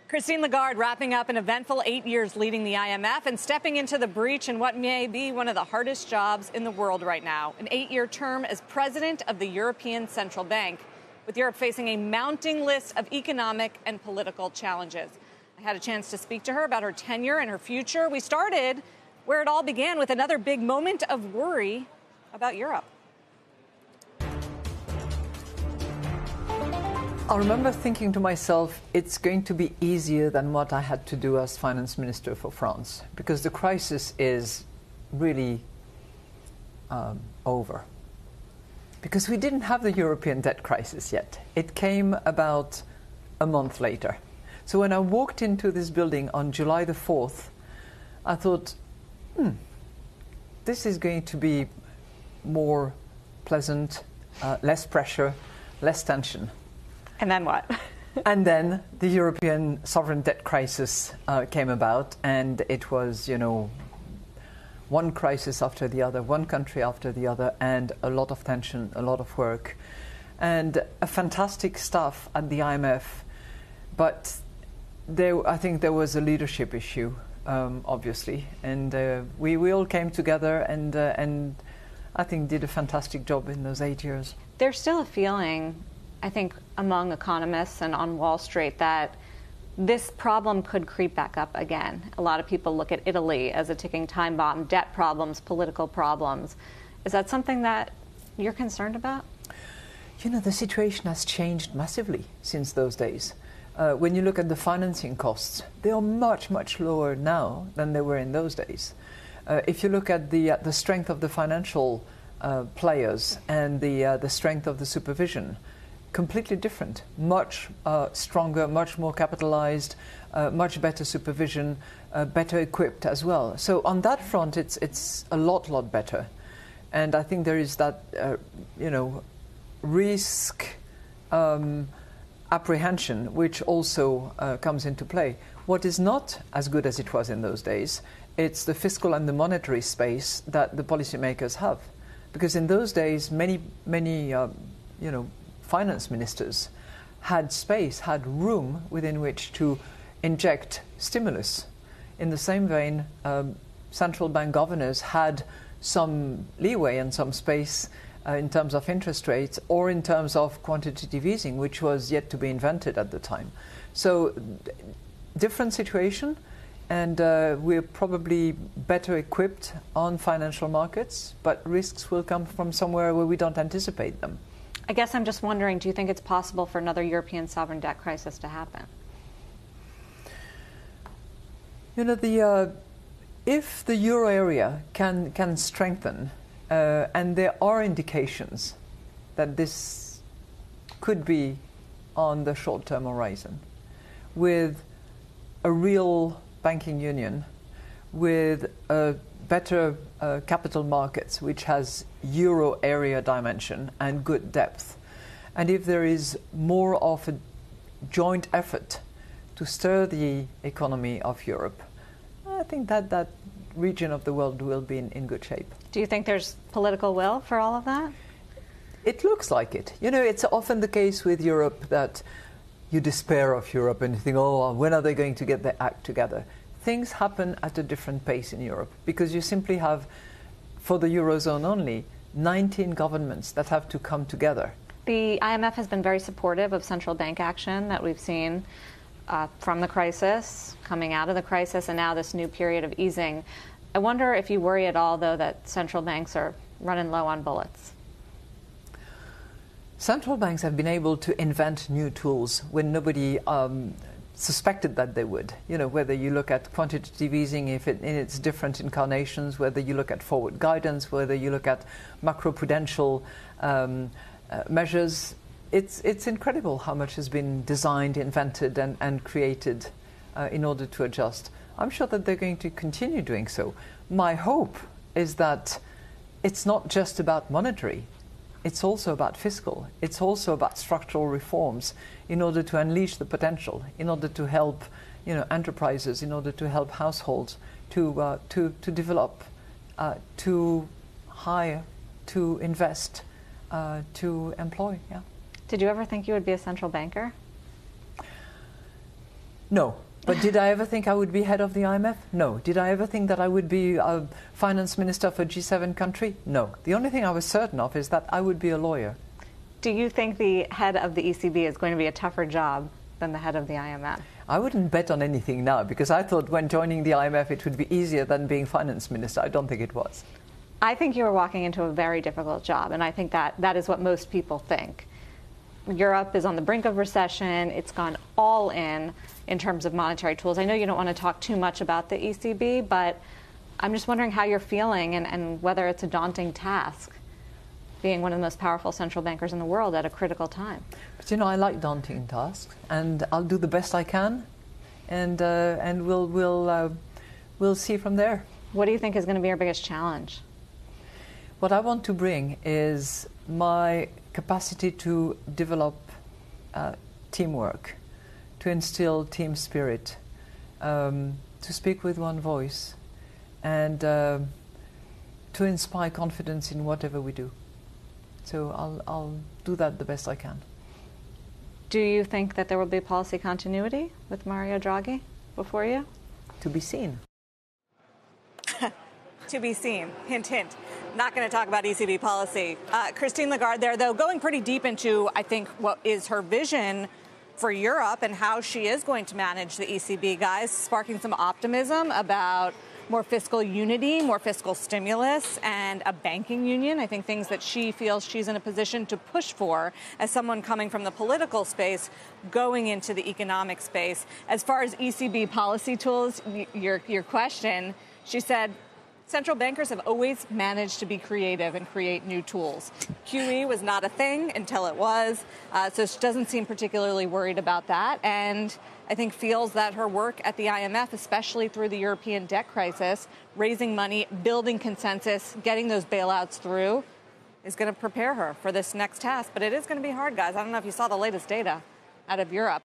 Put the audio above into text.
Christine Lagarde wrapping up an eventful 8 years leading the IMF and stepping into the breach in what may be one of the hardest jobs in the world right now, an 8-year term as president of the European Central Bank, with Europe facing a mounting list of economic and political challenges. I had a chance to speak to her about her tenure and her future. We started where it all began with another big moment of worry about Europe. I remember thinking to myself, it's going to be easier than what I had to do as finance minister for France, because the crisis is really over. Because we didn't have the European debt crisis yet. It came about a month later. So when I walked into this building on July the 4th, I thought, this is going to be more pleasant, less pressure, less tension. And then what? And then the European sovereign debt crisis came about, and it was, one crisis after the other, one country after the other, and a lot of tension, a lot of work, and a fantastic staff at the IMF. But I think there was a leadership issue, obviously, and we all came together and I think did a fantastic job in those 8 years. There's still a feeling, I think, among economists and on Wall Street that this problem could creep back up again. A lot of people look at Italy as a ticking time bomb, debt problems, political problems. Is that something that you're concerned about? The situation has changed massively since those days. When you look at the financing costs, they are much, much lower now than they were in those days. If you look at the strength of the financial players and the strength of the supervision, completely different, much stronger, much more capitalized, much better supervision, better equipped as well. So on that front, it's a lot better. And I think there is that, risk apprehension, which also comes into play. What is not as good as it was in those days, it's the fiscal and the monetary space that the policymakers have. Because in those days, many finance ministers had space, had room within which to inject stimulus. In the same vein, central bank governors had some leeway and some space in terms of interest rates or in terms of quantitative easing, which was yet to be invented at the time. So different situation, and we're probably better equipped on financial markets, but risks will come from somewhere where we don't anticipate them. I guess I'm just wondering, do you think it's possible for another European sovereign debt crisis to happen? If the euro area can strengthen, and there are indications that this could be on the short-term horizon, with a real banking union, with a better capital markets, which has euro area dimension and good depth. And if there is more of a joint effort to stir the economy of Europe, I think that region of the world will be in good shape. Do you think there's political will for all of that? It looks like it. It's often the case with Europe that you despair of Europe and you think, when are they going to get their act together? Things happen at a different pace in Europe because you simply have, for the Eurozone only, 19 governments that have to come together. The IMF has been very supportive of central bank action that we've seen from the crisis, coming out of the crisis, and now this new period of easing. I wonder if you worry at all, though, that central banks are running low on bullets. Central banks have been able to invent new tools when nobody suspected that they would. Whether you look at quantitative easing in its different incarnations, whether you look at forward guidance, whether you look at macroprudential measures, it's incredible how much has been designed, invented, and created in order to adjust. I'm sure that they're going to continue doing so. My hope is that it's not just about monetary. It's also about fiscal. It's also about structural reforms in order to unleash the potential, in order to help enterprises, in order to help households to develop, to hire, to invest, to employ. Yeah. Did you ever think you would be a central banker? No. But did I ever think I would be head of the IMF? No. Did I ever think that I would be a finance minister for a G7 country? No. The only thing I was certain of is that I would be a lawyer. Do you think the head of the ECB is going to be a tougher job than the head of the IMF? I wouldn't bet on anything now, because I thought when joining the IMF it would be easier than being finance minister. I don't think it was. I think you are walking into a very difficult job, and I think that is what most people think. Europe is on the brink of recession. It's gone all in terms of monetary tools. I know you don't want to talk too much about the ECB, but I'm just wondering how you're feeling and whether it's a daunting task, being one of the most powerful central bankers in the world at a critical time. But I like daunting tasks, and I'll do the best I can, and we'll see from there. What do you think is going to be your biggest challenge? What I want to bring is my capacity to develop teamwork, to instill team spirit, to speak with one voice, and to inspire confidence in whatever we do. So I'll do that the best I can. Do you think that there will be policy continuity with Mario Draghi before you? To be seen. To be seen. Hint, hint. Not going to talk about ECB policy. Christine Lagarde there, though, going pretty deep into, I think, what is her vision for Europe and how she is going to manage the ECB, guys, sparking some optimism about more fiscal unity, more fiscal stimulus, and a banking union. I think things that she feels she's in a position to push for as someone coming from the political space, going into the economic space. As far as ECB policy tools, your question, she said, central bankers have always managed to be creative and create new tools. QE was not a thing until it was, so she doesn't seem particularly worried about that, and I think feels that her work at the IMF, especially through the European debt crisis, raising money, building consensus, getting those bailouts through, is going to prepare her for this next task. But it is going to be hard, guys. I don't know if you saw the latest data out of Europe.